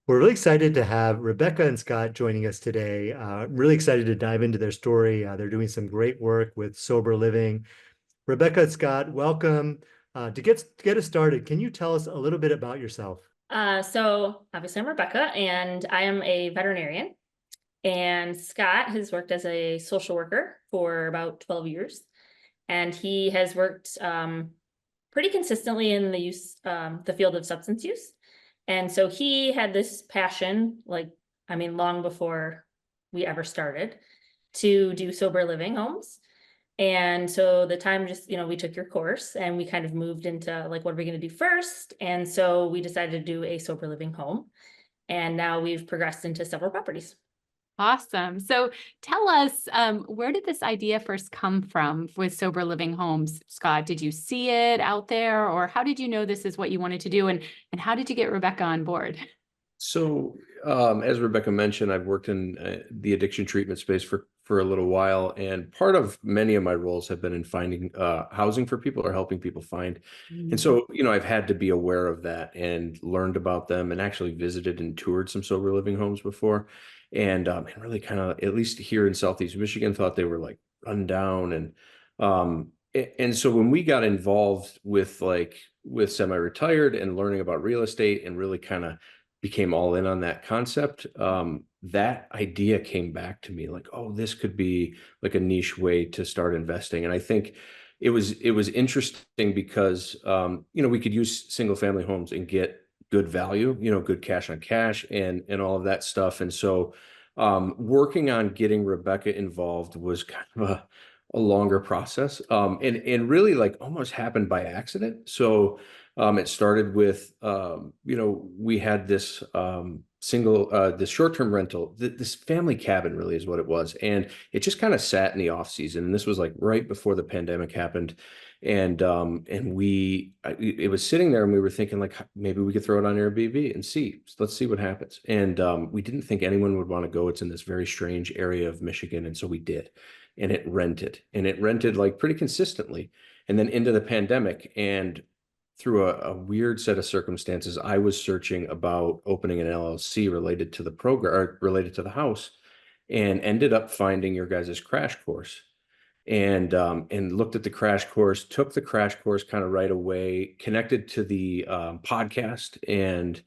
We're really excited to have Rebecca and Scott joining us today. Really excited to dive into their story. They're doing some great work with sober living. Rebecca and Scott, welcome. To get us started, can you tell us a little bit about yourself? So obviously I'm Rebecca and I am a veterinarian, and Scott has worked as a social worker for about 12 years, and he has worked pretty consistently in the field of substance use. And so he had this passion, long before we ever started, to do sober living homes. And so the time just, we took your course and we kind of moved into like, what are we going to do first? And so we decided to do a sober living home. And now we've progressed into several properties. Awesome. So tell us, where did this idea first come from with sober living homes, Scott? Did you see it out there, or how did you know this is what you wanted to do? And how did you get Rebecca on board? So, as Rebecca mentioned, I've worked in the addiction treatment space for a little while, and part of many of my roles have been in finding housing for people or helping people find. And so, I've had to be aware of that and learned about them, and actually visited and toured some sober living homes before, and really kind of, at least here in Southeast Michigan, thought they were like run down, and so when we got involved with semi-retired and learning about real estate and really kind of became all in on that concept, that idea came back to me like, oh, this could be like a niche way to start investing. And I think it was interesting because we could use single family homes and get good value, good cash on cash and all of that stuff. And so working on getting Rebecca involved was kind of a longer process, and really like almost happened by accident. So it started with, we had this this short-term rental, this family cabin really is what it was. And it just kind of sat in the off season. And this was like right before the pandemic happened. It was sitting there and we were thinking like, maybe we could throw it on Airbnb and let's see what happens. And we didn't think anyone would want to go. It's in this very strange area of Michigan. And so we did, and it rented like pretty consistently. And then into the pandemic, and through a weird set of circumstances, I was searching about opening an LLC related to the program or related to the house, and ended up finding your guys' crash course, and looked at the crash course, took the crash course kind of right away, connected to the podcast, and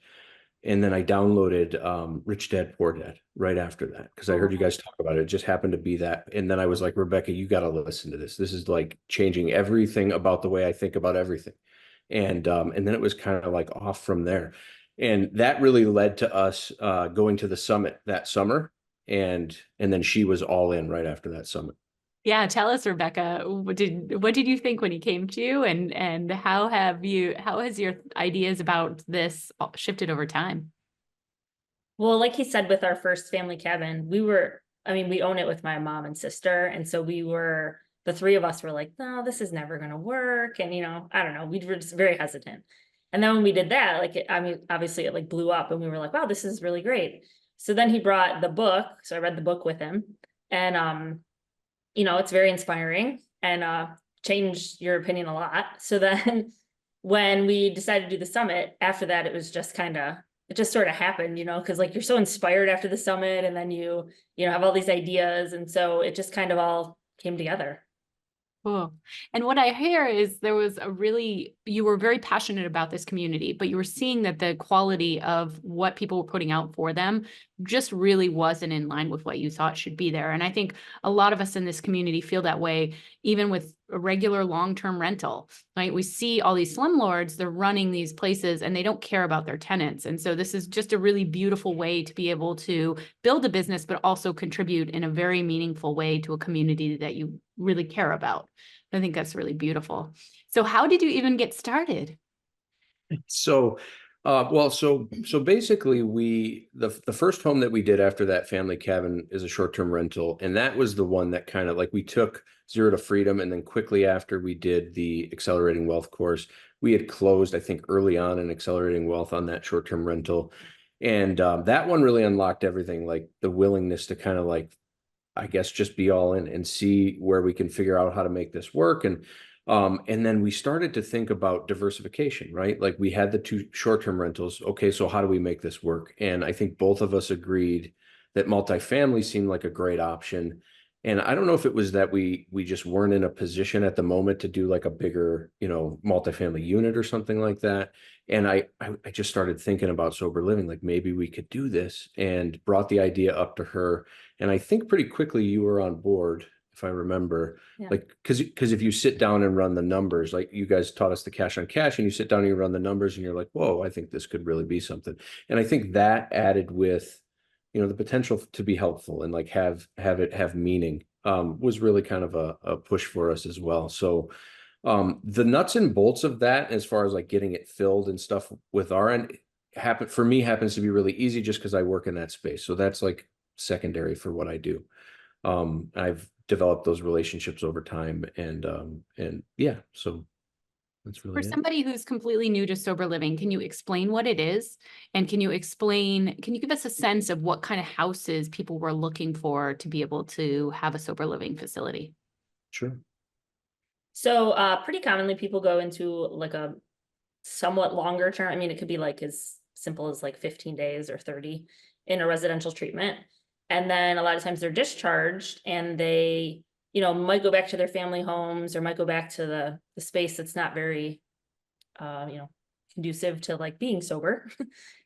then I downloaded Rich Dad Poor Dad right after that because I heard you guys talk about it. It just happened to be that. And then I was like, Rebecca, you got to listen to this. This is like changing everything about the way I think about everything. And then it was kind of like off from there. And that really led to us going to the summit that summer. And then she was all in right after that summit. Yeah, tell us, Rebecca, what did you think when he came to you, and how has your ideas about this shifted over time? Well, like he said, with our first family cabin, we own it with my mom and sister. And so the three of us were like, no, this is never going to work. And, I don't know, we were just very hesitant. And then when we did that, obviously it like blew up and we were like, wow, this is really great. So then he brought the book. So I read the book with him, and, it's very inspiring and changed your opinion a lot. So then when we decided to do the summit, after that, it just sort of happened, because like you're so inspired after the summit, and then you have all these ideas. And so it just kind of all came together. Cool. And what I hear is you were very passionate about this community, but you were seeing that the quality of what people were putting out for them just really wasn't in line with what you thought should be there. And I think a lot of us in this community feel that way, even with a regular long-term rental, right? We see all these slumlords, they're running these places and they don't care about their tenants. And so this is just a really beautiful way to be able to build a business, but also contribute in a very meaningful way to a community that you really care about. I think that's really beautiful. So how did you even get started? So basically the first home that we did after that family cabin is a short-term rental. And that was the one that kind of like we took zero to freedom. And then quickly after we did the accelerating wealth course, we had closed, I think, early on in accelerating wealth on that short-term rental. And that one really unlocked everything, like the willingness to kind of like, I guess, just be all in and see where we can figure out how to make this work. And And then we started to think about diversification, right? Like we had the two short-term rentals. Okay, so how do we make this work? And I think both of us agreed that multifamily seemed like a great option. And I don't know if it was that we just weren't in a position at the moment to do like a bigger, multifamily unit or something like that. And I just started thinking about sober living, like maybe we could do this, and brought the idea up to her. And I think pretty quickly you were on board, if I remember. Yeah. Like, because if you sit down and run the numbers, like you guys taught us the cash on cash, and you sit down and you run the numbers and you're like, whoa, I think this could really be something. And I think that added with, the potential to be helpful and like have it have meaning, was really kind of a push for us as well. So the nuts and bolts of that, as far as like getting it filled and stuff with our end, happens to be really easy just because I work in that space. So that's like secondary for what I do. I've developed those relationships over time, and yeah, so that's For really it. somebody who's completely new to sober living, can you explain what it is? And can you give us a sense of what kind of houses people were looking for to be able to have a sober living facility? Sure. So pretty commonly people go into like a somewhat longer term. I mean, it could be like as simple as like 15 days or 30 in a residential treatment. And then a lot of times they're discharged and they, might go back to their family homes or might go back to the space that's not very, conducive to like being sober.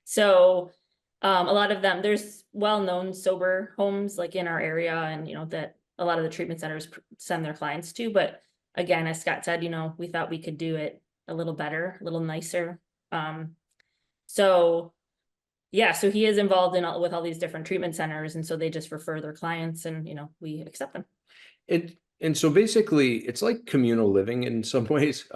So a lot of them, there's well-known sober homes like in our area, and, that a lot of the treatment centers send their clients to. But again, as Scott said, we thought we could do it a little better, a little nicer. So yeah, so he is involved with all these different treatment centers, and so they just refer their clients, and we accept them. And so basically it's like communal living in some ways,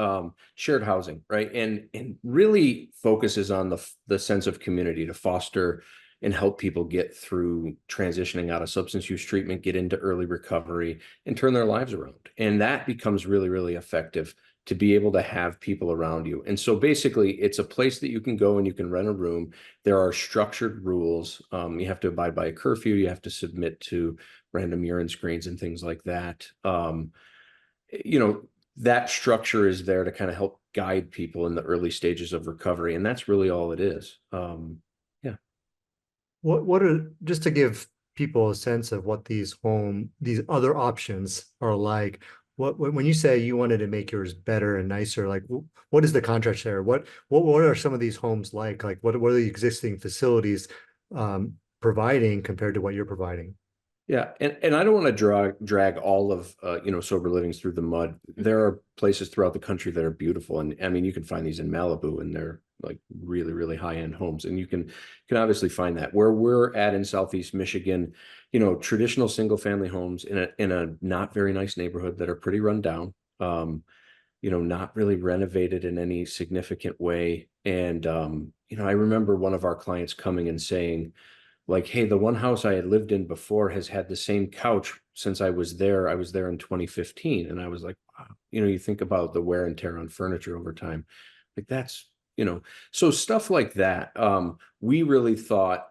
shared housing, right? And really focuses on the sense of community to foster and help people get through transitioning out of substance use treatment, get into early recovery, and turn their lives around. And that becomes really, really effective to be able to have people around you. And so basically it's a place that you can go and you can rent a room. There are structured rules. You have to abide by a curfew. You have to submit to random urine screens and things like that. That structure is there to kind of help guide people in the early stages of recovery. And that's really all it is. Yeah. What are, just to give people a sense of what these other options are like, when you say you wanted to make yours better and nicer, like what is the contrast there? What are some of these homes like? Like what are the existing facilities providing compared to what you're providing? Yeah, and I don't want to drag all of sober livings through the mud. There are places throughout the country that are beautiful, and I mean you can find these in Malibu, and they're like really, really high-end homes, and you can obviously find that. Where we're at in Southeast Michigan, traditional single-family homes in a not very nice neighborhood that are pretty run down, not really renovated in any significant way. And I remember one of our clients coming and saying, like, hey, the one house I had lived in before has had the same couch since I was there. I was there in 2015. And I was like, wow, you think about the wear and tear on furniture over time. Like that's, so stuff like that. We really thought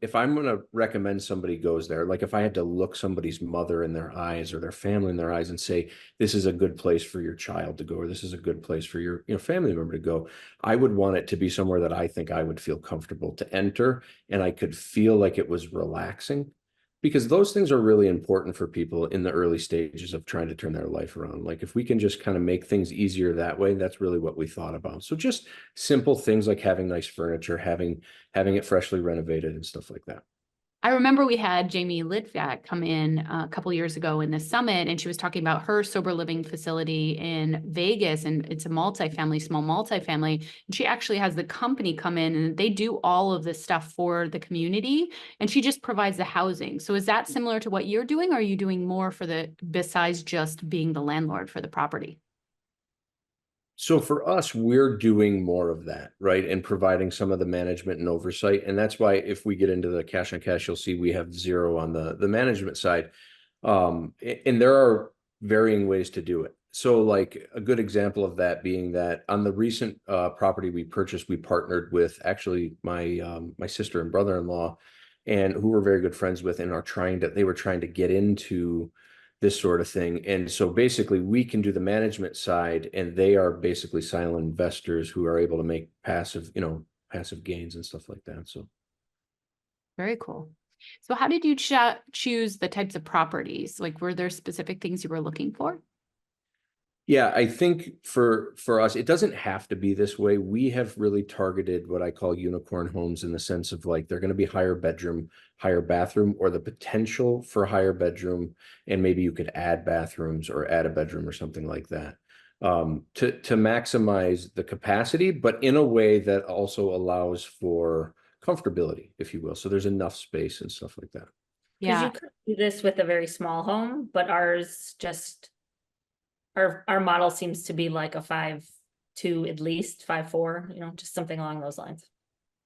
if I'm going to recommend somebody goes there, like if I had to look somebody's mother in their eyes or their family in their eyes and say, this is a good place for your child to go, or this is a good place for your family member to go, I would want it to be somewhere that I think I would feel comfortable to enter, and I could feel like it was relaxing, because those things are really important for people in the early stages of trying to turn their life around. Like if we can just kind of make things easier that way, that's really what we thought about. So just simple things like having nice furniture, having it freshly renovated and stuff like that. I remember we had Jamie Lidvack come in a couple years ago in the summit, and she was talking about her sober living facility in Vegas, and it's a small multifamily. And she actually has the company come in and they do all of this stuff for the community, and she just provides the housing. So is that similar to what you're doing? Or are you doing more besides just being the landlord for the property? So for us, we're doing more of that, right? And providing some of the management and oversight. And that's why if we get into the cash on cash, you'll see we have zero on the management side. And there are varying ways to do it. So like a good example of that being that on the recent property we purchased, we partnered with actually my sister and brother-in-law, and who we're very good friends with, and they were trying to get into this sort of thing. And so basically we can do the management side, and they are basically silent investors who are able to make passive, passive gains and stuff like that. So Very cool. So how did you choose the types of properties? Like, were there specific things you were looking for? yeah, I think for us, it doesn't have to be this way. We have really targeted what I call unicorn homes, in the sense of like they're going to be higher bedroom, higher bathroom, or the potential for higher bedroom, and maybe you could add bathrooms or add a bedroom or something like that, to maximize the capacity, but in a way that also allows for comfortability, if you will. So there's enough space and stuff like that. Because Yeah. you could do this with a very small home, but ours just, our model seems to be like a 5'2", at least 5'4", just something along those lines.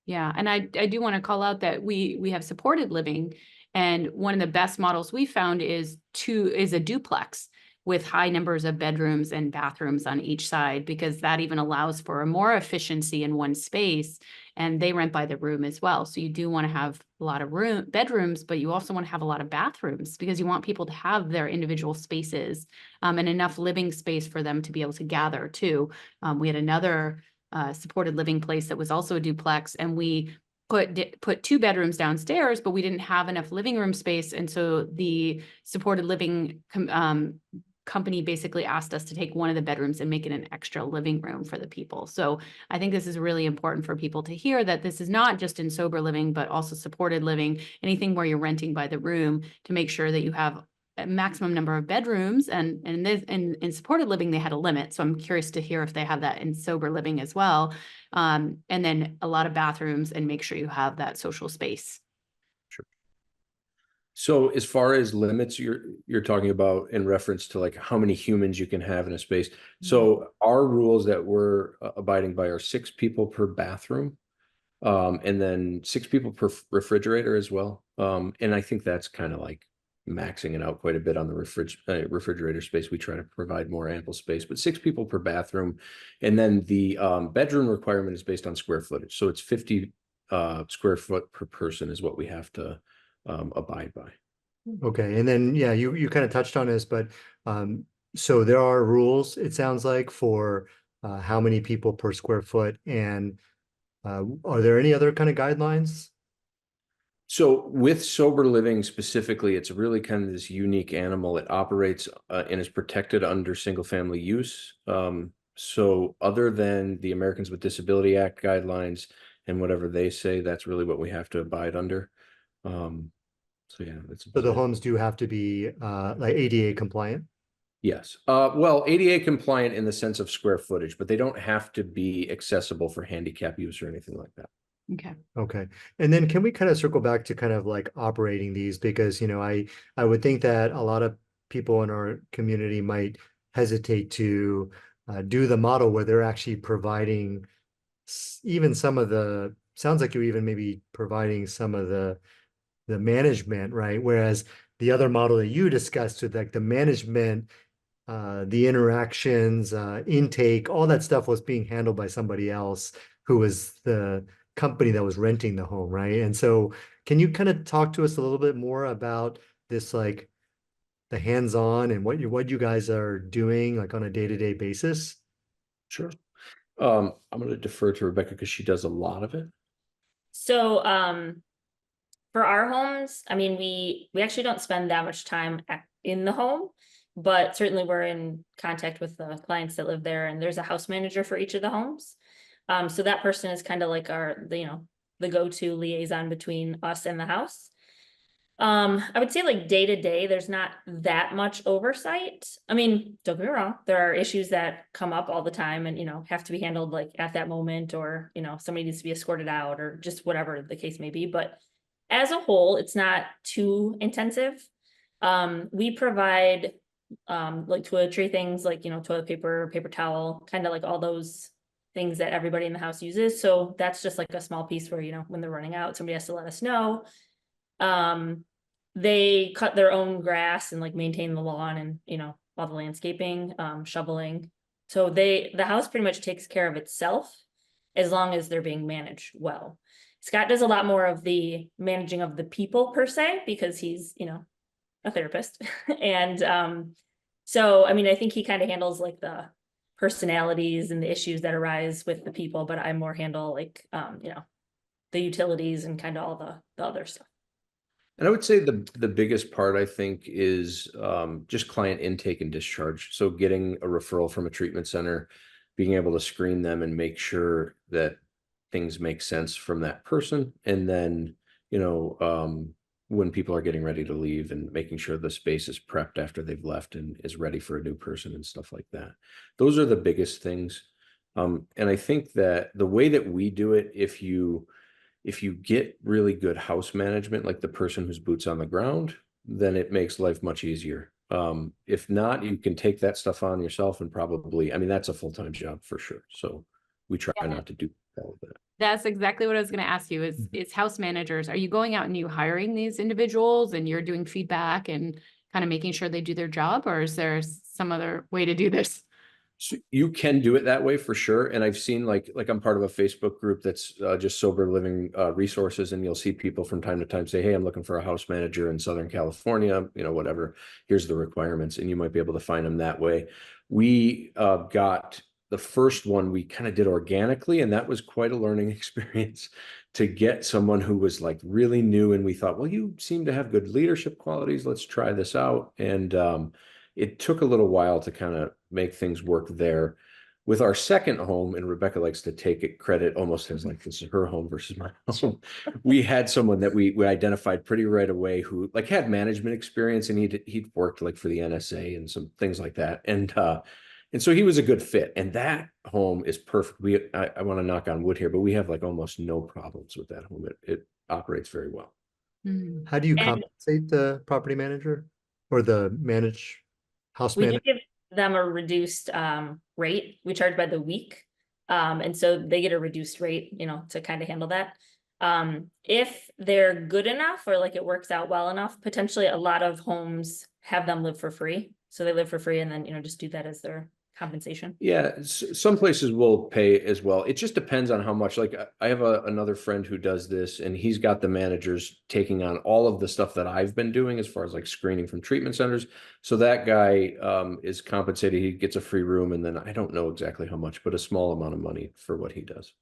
Yeah, and I do want to call out that we have supported living, and one of the best models we found is a duplex with high numbers of bedrooms and bathrooms on each side, because that even allows for a more efficiency in one space, and they rent by the room as well. So you do want to have a lot of bedrooms, but you also want to have a lot of bathrooms, because you want people to have their individual spaces, and enough living space for them to be able to gather too. We had another supported living place that was also a duplex, and we put 2 bedrooms downstairs, but we didn't have enough living room space, and so the supported living company basically asked us to take one of the bedrooms and make it an extra living room for the people. So I think this is really important for people to hear, that this is not just in sober living, but also supported living, anything where you're renting by the room, to make sure that you have a maximum number of bedrooms. And in supported living, they had a limit. So I'm curious to hear if they have that in sober living as well. And then a lot of bathrooms, and make sure you have that social space. So as far as limits, you're talking about in reference to like how many humans you can have in a space. So our rules that we're abiding by are 6 people per bathroom, and then 6 people per refrigerator as well. And I think that's kind of like maxing it out quite a bit on the refrigerator space. We try to provide more ample space, but 6 people per bathroom. And then the bedroom requirement is based on square footage. So it's 50 square foot per person is what we have to abide by. Okay, and then yeah, you kind of touched on this, but so there are rules, it sounds like, for how many people per square foot, and are there any other kind of guidelines? So with sober living specifically, it's really kind of this unique animal. It operates and is protected under single family use. So other than the Americans with Disability Act guidelines and whatever they say, that's really what we have to abide under. So yeah, that's So the about it. homes do have to be like ADA compliant? Yes. Well, ADA compliant in the sense of square footage, but they don't have to be accessible for handicap use or anything like that. Okay. Okay. And then can we kind of circle back to kind of like operating these? Because, I would think that a lot of people in our community might hesitate to do the model where they're actually providing even some of the, sounds like you're even maybe providing some of the management, right? Whereas the other model that you discussed with like the management, the interactions, intake, all that stuff was being handled by somebody else who was the company that was renting the home, right? And so can you kind of talk to us a little bit more about this, like the hands-on and what you guys are doing like on a day-to-day basis? Sure. I'm going to defer to Rebecca because she does a lot of it. So, for our homes, I mean, we actually don't spend that much time in the home, but certainly we're in contact with the clients that live there, and there's a house manager for each of the homes. So that person is kind of like the go-to liaison between us and the house. I would say like day to day, there's not that much oversight. I mean, don't get me wrong, there are issues that come up all the time and, have to be handled like at that moment, or, somebody needs to be escorted out, or just whatever the case may be. But as a whole, it's not too intensive. We provide like toiletry things, like, toilet paper, paper towel, kind of like all those things that everybody in the house uses. So that's just like a small piece where, when they're running out, somebody has to let us know. They cut their own grass and like maintain the lawn and, all the landscaping, shoveling. So the house pretty much takes care of itself as long as they're being managed well. Scott does a lot more of the managing of the people per se, because he's, a therapist. And so, I mean, I think he kind of handles like the personalities and the issues that arise with the people, but I more handle like, you know, the utilities and kind of all the other stuff. And I would say the biggest part, I think, is just client intake and discharge. So getting a referral from a treatment center, being able to screen them and make sure that things make sense from that person. And then, you know, when people are getting ready to leave and making sure the space is prepped after they've left and is ready for a new person and stuff like that. Those are the biggest things. And I think that the way that we do it, if you get really good house management, like the person who's boots on the ground, then it makes life much easier. If not, you can take that stuff on yourself and probably, I mean, that's a full-time job for sure. So we try Yeah. not to do all of that. That's exactly what I was going to ask you is house managers, are you going out and you hiring these individuals and you're doing feedback and kind of making sure they do their job, or is there some other way to do this? So you can do it that way for sure. And I've seen like I'm part of a Facebook group that's just sober living resources. And you'll see people from time to time say, hey, I'm looking for a house manager in Southern California, you know, whatever, here's the requirements. And you might be able to find them that way. We got the first one we kind of did organically. And that was quite a learning experience to get someone who was like really new. And we thought, well, you seem to have good leadership qualities. Let's try this out. And it took a little while to kind of make things work there. With our second home, and Rebecca likes to take it credit almost as like this is her home versus my home. We had someone that we identified pretty right away who like had management experience, and he'd worked like for the NSA and some things like that. And so he was a good fit. And that home is perfect. I want to knock on wood here, but we have like almost no problems with that home. It operates very well. Mm. How do you And compensate the property manager or the house we do manager? give them a reduced rate. We charge by the week. And so they get a reduced rate, you know, to kind of handle that. If they're good enough or like it works out well enough, potentially a lot of homes have them live for free. So they live for free and then, you know, just do that as their compensation. Yeah, some places will pay as well. It just depends on how much. Like I have another friend who does this, and he's got the managers taking on all of the stuff that I've been doing as far as like screening from treatment centers. So that guy is compensated. He gets a free room, and then I don't know exactly how much, but a small amount of money for what he does.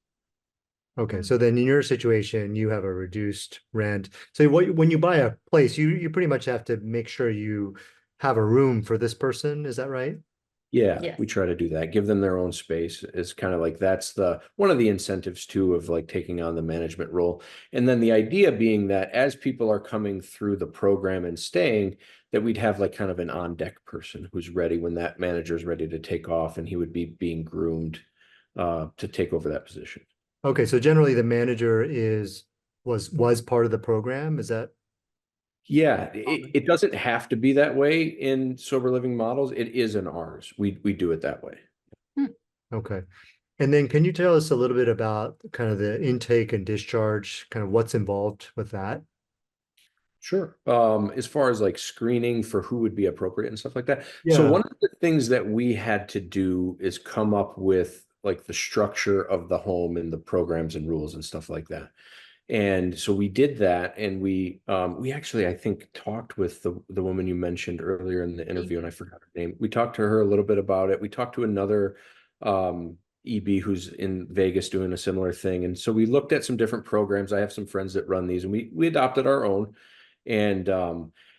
Okay, so then in your situation, you have a reduced rent. So when you buy a place, you pretty much have to make sure you have a room for this person. Is that right? Yeah, Yes. we try to do that. Give them their own space. It's kind of like that's one of the incentives too of like taking on the management role. And then the idea being that as people are coming through the program and staying, that we'd have like kind of an on deck person who's ready when that manager is ready to take off, and he would be being groomed to take over that position. Okay, so generally the manager was part of the program. Is that Yeah, it doesn't have to be that way in sober living models. It is in ours. We do it that way. okay? And then can you tell us a little bit about kind of the intake and discharge, kind of what's involved with that? Sure. As far as like screening for who would be appropriate and stuff like that. So Yeah. one of the things that we had to do is come up with like the structure of the home and the programs and rules and stuff like that. And so we did that, and we actually, I think, talked with the woman you mentioned earlier in the interview, and I forgot her name. We talked to her a little bit about it. We talked to another EB who's in Vegas doing a similar thing. And so we looked at some different programs. I have some friends that run these, and we adopted our own. And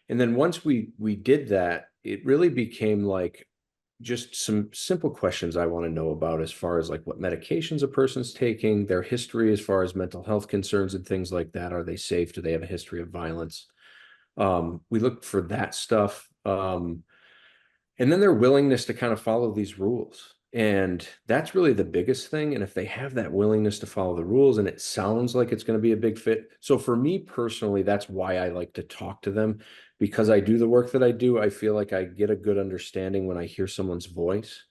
then once we did that, it really became like just some simple questions I want to know about as far as like what medications a person's taking, their history as far as mental health concerns and things like that. Are they safe? Do they have a history of violence? We looked for that stuff. And then their willingness to kind of follow these rules. And that's really the biggest thing. And if they have that willingness to follow the rules and it sounds like it's going to be a big fit. So for me personally, that's why I like to talk to them, because I do the work that I do. I feel like I get a good understanding when I hear someone's voice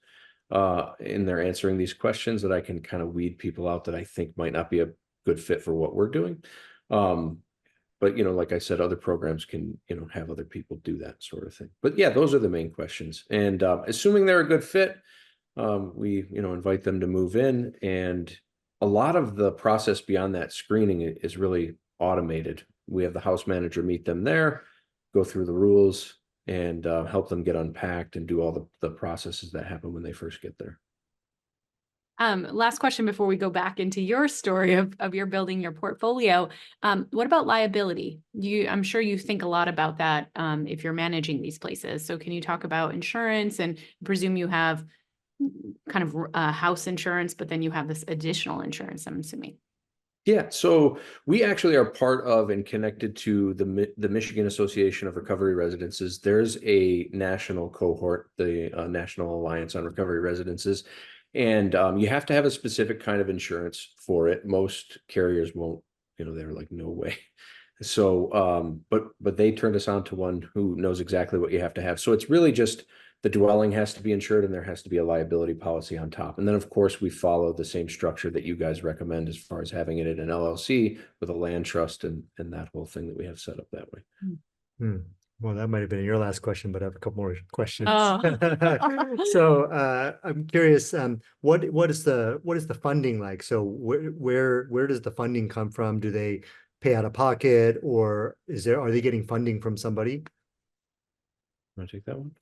and they're answering these questions, that I can kind of weed people out that I think might not be a good fit for what we're doing. But, you know, like I said, other programs can, you know, have other people do that sort of thing. But yeah, those are the main questions. And assuming they're a good fit, we, you know, invite them to move in. And a lot of the process beyond that screening is really automated. We have the house manager meet them there, go through the rules, and help them get unpacked and do all the processes that happen when they first get there. Last question before we go back into your story of your building your portfolio. What about liability? I'm sure you think a lot about that if you're managing these places. So can you talk about insurance, and presume you have kind of house insurance, but then you have this additional insurance, I'm assuming. Yeah, so we actually are part of and connected to the Michigan Association of Recovery Residences. There's a national cohort, the National Alliance on Recovery Residences, and you have to have a specific kind of insurance for it. Most carriers won't, they're like, no way. So, but they turned us on to one who knows exactly what you have to have. So it's really just the dwelling has to be insured, and there has to be a liability policy on top. And then, of course, we follow the same structure that you guys recommend as far as having it in an LLC with a land trust and that whole thing that we have set up that way. Hmm. Well, that might have been your last question, but I have a couple more questions. Oh. So I'm curious, what is the funding like? So where does the funding come from? Do they pay out of pocket, or are they getting funding from somebody? Want to take that one?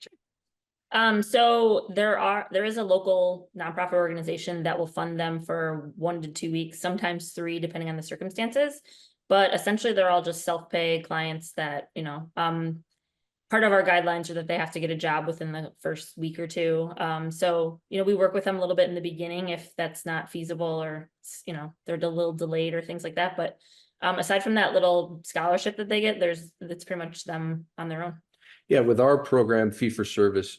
So there is a local nonprofit organization that will fund them for 1 to 2 weeks, sometimes 3, depending on the circumstances. But essentially, they're all just self-pay clients that, part of our guidelines are that they have to get a job within the first week or 2. So, we work with them a little bit in the beginning if that's not feasible, or, they're a little delayed or things like that. But aside from that little scholarship that they get, it's pretty much them on their own. Yeah, with our program, fee for service,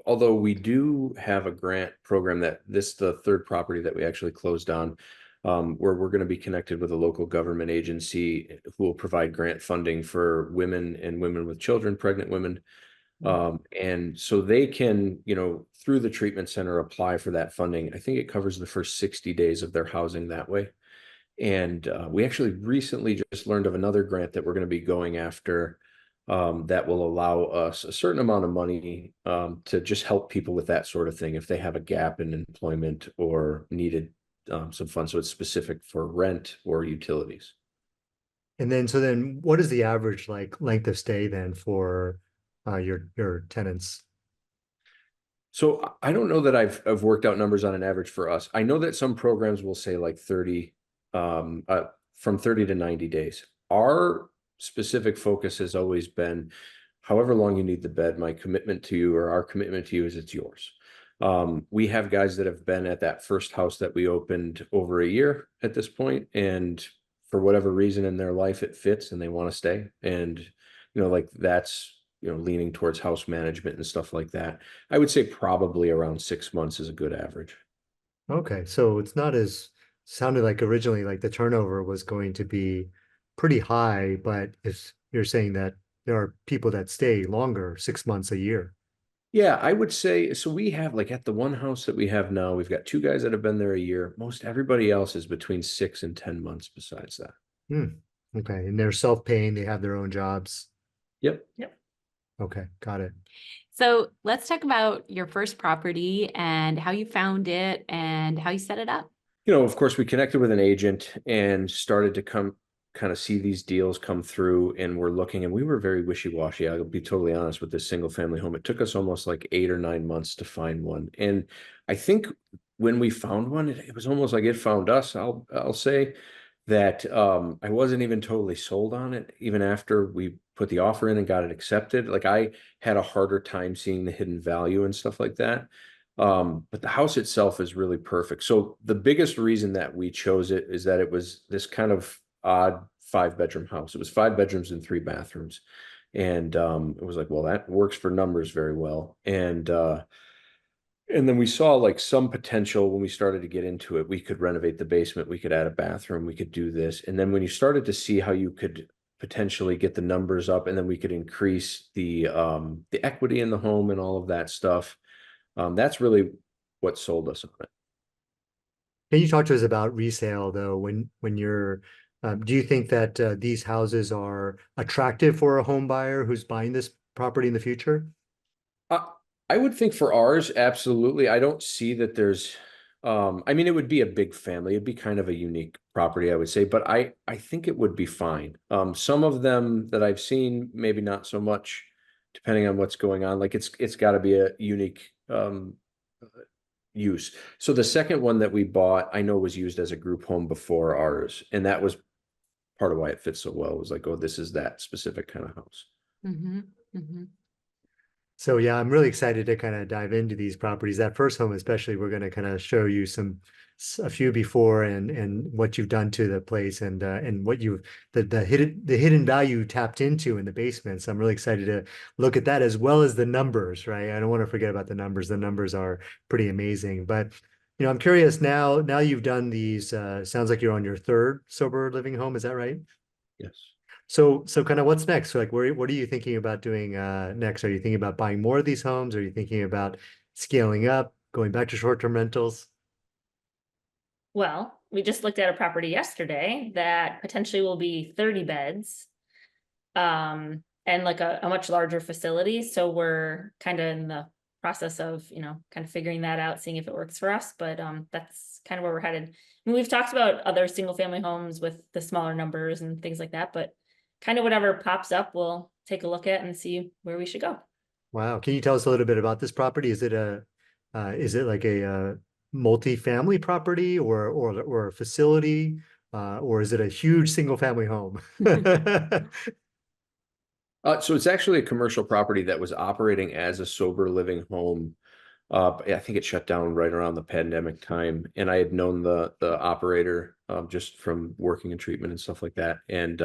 although we do have a grant program the third property that we actually closed on, where we're going to be connected with a local government agency who will provide grant funding for women and women with children, pregnant women. And so they can, through the treatment center, apply for that funding. I think it covers the first 60 days of their housing that way. And we actually recently just learned of another grant that we're going to be going after, that will allow us a certain amount of money to just help people with that sort of thing if they have a gap in employment or needed some funds. So it's specific for rent or utilities. And then what is the average length of stay then for your tenants? So I don't know that I've worked out numbers on an average for us. I know that some programs will say like 30 from 30 to 90 days. Our specific focus has always been, however long you need the bed, my commitment to you, or our commitment to you, is it's yours. We have guys that have been at that first house that we opened over a year at this point, and for whatever reason in their life it fits and they want to stay. And that's leaning towards house management and stuff like that. I would say probably around 6 months is a good average. Okay, so it's not as sounded like originally, like the turnover was going to be pretty high, but if you're saying that there are people that stay longer, 6 months, a year. Yeah, I would say so. We have, like, at the one house that we have now, we've got 2 guys that have been there a year. Most everybody else is between 6 and 10 months besides that. Okay, and they're self-paying, they have their own jobs. Yep. Okay, got it. So let's talk about your first property and how you found it and how you set it up. Of course, we connected with an agent and started to kind of see these deals come through, and we're looking, and we were very wishy-washy. I'll be totally honest with this single family home. It took us almost like 8 or 9 months to find one. And I think when we found one, it was almost like it found us. I'll say that I wasn't even totally sold on it, even after we put the offer in and got it accepted. Like, I had a harder time seeing the hidden value and stuff like that. But the house itself is really perfect. So the biggest reason that we chose it is that it was this kind of odd 5-bedroom house. It was 5 bedrooms and 3 bathrooms. And it was like, well, that works for numbers very well. And then we saw like some potential when we started to get into it. We could renovate the basement, we could add a bathroom, we could do this. And then when you started to see how you could potentially get the numbers up, and then we could increase the equity in the home and all of that stuff, that's really what sold us on it. Can you talk to us about resale though? When you're, do you think that these houses are attractive for a home buyer who's buying this property in the future? I would think for ours, absolutely. I don't see that there's I mean, it would be a big family. It'd be kind of a unique property, I would say, but I think it would be fine. Some of them that I've seen, maybe not so much, depending on what's going on. Like it's got to be a unique use. So the second one that we bought, I know was used as a group home before ours, and that was part of why it fits so well. It was like, oh, this is that specific kind of house. Mm-hmm. Mm-hmm. So yeah, I'm really excited to kind of dive into these properties. That first home, especially, we're going to kind of show you a few before and what you've done to the place and what you the hidden value you tapped into in the basement. So I'm really excited to look at that as well as the numbers, right? I don't want to forget about the numbers. The numbers are pretty amazing. But I'm curious now. Now you've done these. Sounds like you're on your third sober living home. Is that right? Yes. So kind of what's next? So like, what are you thinking about doing next? Are you thinking about buying more of these homes? Are you thinking about scaling up, going back to short-term rentals? Well, we just looked at a property yesterday that potentially will be 30 beds. And like a much larger facility. So we're kind of in the process of, kind of figuring that out, seeing if it works for us. But that's kind of where we're headed. I mean, we've talked about other single family homes with the smaller numbers and things like that, but kind of whatever pops up, we'll take a look at and see where we should go. Wow. Can you tell us a little bit about this property? Is it like a multi-family property or a facility, or is it a huge single family home? So it's actually a commercial property that was operating as a sober living home. I think it shut down right around the pandemic time, and I had known the operator just from working in treatment and stuff like that. And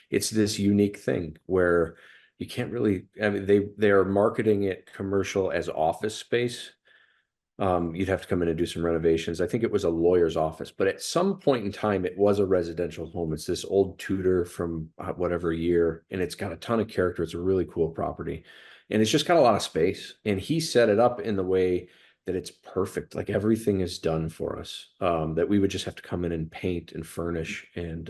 it's this unique thing where you can't really. I mean, they are marketing it commercial as office space. You'd have to come in and do some renovations. I think it was a lawyer's office, but at some point in time, it was a residential home. It's this old Tudor from whatever year, and it's got a ton of character. It's a really cool property, and it's just got a lot of space. And he set it up in the way that it's perfect. Like everything is done for us. That we would just have to come in and paint and furnish. And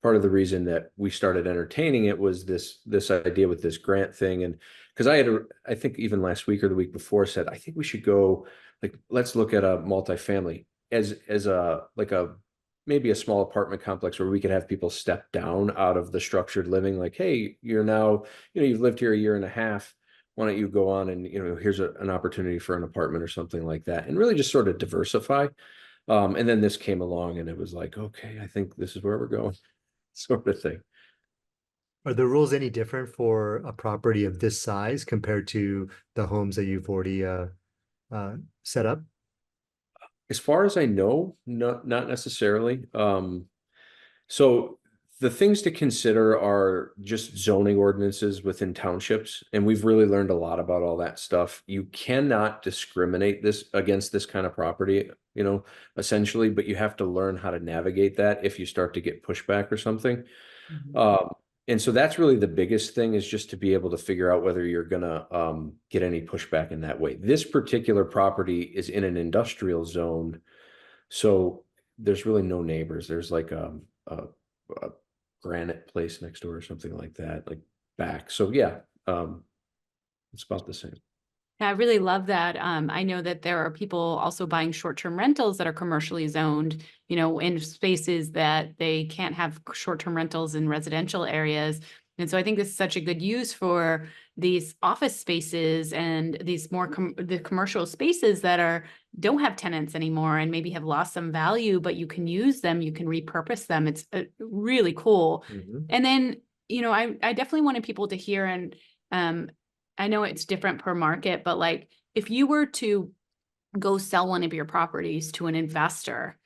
part of the reason that we started entertaining it was this idea with this grant thing, and because I think even last week or the week before said I think we should go like let's look at a multifamily as a like a maybe a small apartment complex where we could have people step down out of the structured living. Like, hey, you're now, you've lived here a year and a half. Why don't you go on and, here's an opportunity for an apartment or something like that, and really just sort of diversify. And then this came along and it was like, okay, I think this is where we're going, sort of thing. Are the rules any different for a property of this size compared to the homes that you've already set up? As far as I know, not necessarily. So the things to consider are just zoning ordinances within townships, and we've really learned a lot about all that stuff. You cannot discriminate this against this kind of property, essentially, but you have to learn how to navigate that if you start to get pushback or something. And so that's really the biggest thing, is just to be able to figure out whether you're gonna get any pushback in that way. This particular property is in an industrial zone, so there's really no neighbors. There's like a granite place next door or something like that, like back. So yeah, it's about the same. Yeah, I really love that. I know that there are people also buying short-term rentals that are commercially zoned, in spaces that they can't have short-term rentals in residential areas. And so I think this is such a good use for these office spaces and these more the commercial spaces that don't have tenants anymore and maybe have lost some value, but you can use them, you can repurpose them. It's really cool. And then, I definitely wanted people to hear, and I know it's different per market, but like if you were to go sell one of your properties to an investor,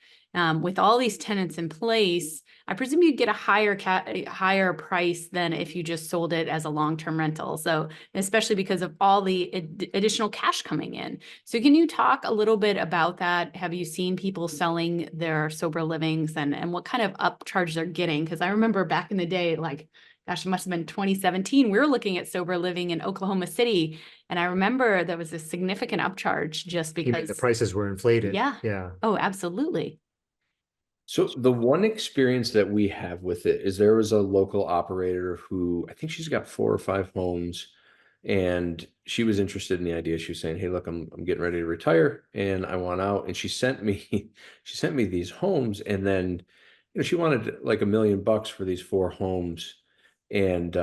with all these tenants in place, I presume you'd get a higher price than if you just sold it as a long-term rental. So especially because of all the additional cash coming in. So can you talk a little bit about that? Have you seen people selling their sober livings and what kind of upcharge they're getting? Because I remember back in the day, like, gosh, it must have been 2017. We were looking at sober living in Oklahoma City. And I remember there was a significant upcharge just You mean because the prices were inflated? Yeah. Yeah. Oh, absolutely. So the one experience that we have with it is there was a local operator who I think she's got 4 or 5 homes. And she was interested in the idea. She was saying, "Hey, look, I'm getting ready to retire and I want out." And she sent me she sent me these homes, and then she wanted like $1 million for these 4 homes. And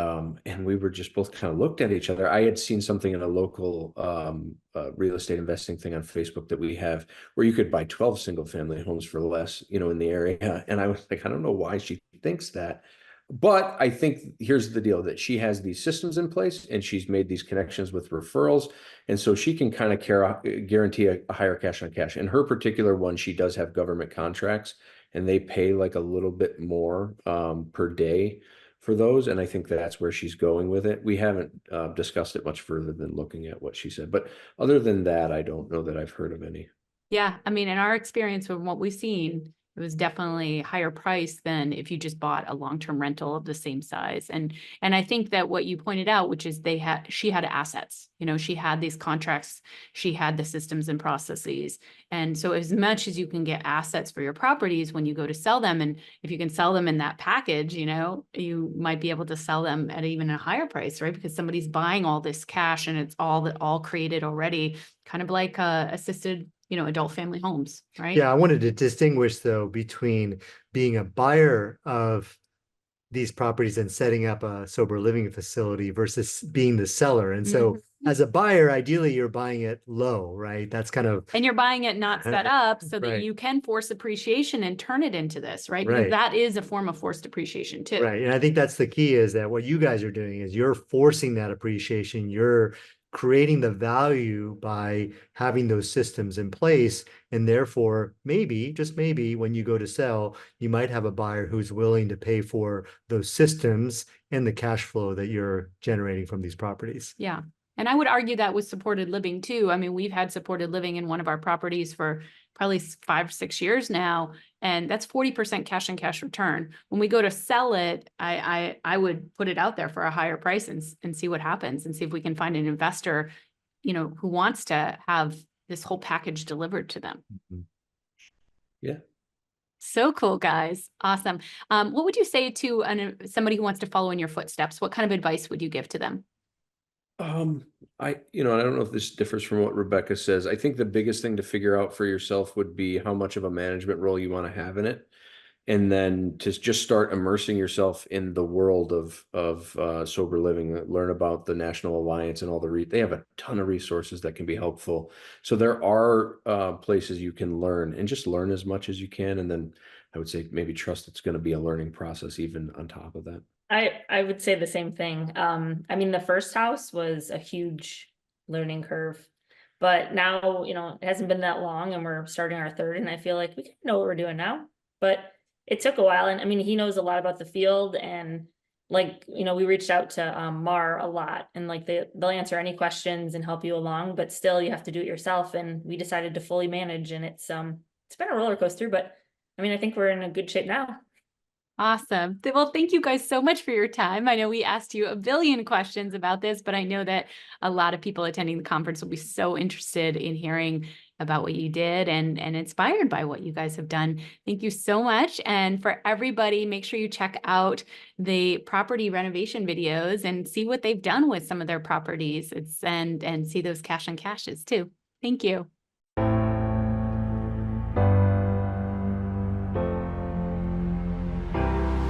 we were just both kind of looked at each other. I had seen something in a local real estate investing thing on Facebook that we have, where you could buy 12 single family homes for less, in the area. And I was like, I don't know why she thinks that. But I think here's the deal, that she has these systems in place and she's made these connections with referrals. And so she can kind of guarantee a higher cash on cash. In her particular one, she does have government contracts and they pay like a little bit more per day for those. And I think that's where she's going with it. We haven't discussed it much further than looking at what she said. But other than that, I don't know that I've heard of any. Yeah, I mean, in our experience from what we've seen, it was definitely higher price than if you just bought a long-term rental of the same size. And I think that what you pointed out, which is she had assets, she had these contracts, she had the systems and processes. And so as much as you can get assets for your properties when you go to sell them, and if you can sell them in that package, you might be able to sell them at even a higher price, right? Because somebody's buying all this cash and it's all created already, kind of like assisted adult family homes, right? Yeah, I wanted to distinguish though between being a buyer of these properties and setting up a sober living facility versus being the seller. And so as a buyer, ideally you're buying it low, right? That's kind of, and you're buying it not set up so that right. you can force appreciation and turn it into this, right? Because Right. that is a form of forced appreciation too. Right. And I think that's the key, is that what you guys are doing is you're forcing that appreciation. You're creating the value by having those systems in place. And therefore, maybe, just maybe, when you go to sell, you might have a buyer who's willing to pay for those systems and the cash flow that you're generating from these properties. Yeah. And I would argue that with supported living too. I mean, we've had supported living in one of our properties for probably 5 or 6 years now, and that's 40% cash on cash return. When we go to sell it, I would put it out there for a higher price and see what happens, and see if we can find an investor, who wants to have this whole package delivered to them. Yeah. So cool, guys. Awesome. What would you say to somebody who wants to follow in your footsteps? What kind of advice would you give to them? I don't know if this differs from what Rebecca says. I think the biggest thing to figure out for yourself would be how much of a management role you want to have in it. And then to just start immersing yourself in the world of sober living, learn about the National Alliance and all they have a ton of resources that can be helpful. So there are places you can learn, and just learn as much as you can. And then I would say maybe trust it's going to be a learning process even on top of that. I would say the same thing. I mean, the first house was a huge learning curve, but now, it hasn't been that long and we're starting our third, and I feel like we kind of know what we're doing now, but it took a while. And I mean, he knows a lot about the field, and we reached out to Mar a lot, and they'll answer any questions and help you along, but still you have to do it yourself. And we decided to fully manage, and it's been a roller coaster, but I mean, I think we're in a good shape now. Awesome. Well, thank you guys so much for your time. I know we asked you a billion questions about this, but I know that a lot of people attending the conference will be so interested in hearing about what you did and inspired by what you guys have done. Thank you so much. And for everybody, make sure you check out the property renovation videos and see what they've done with some of their properties. And see those cash on cashes too. Thank you.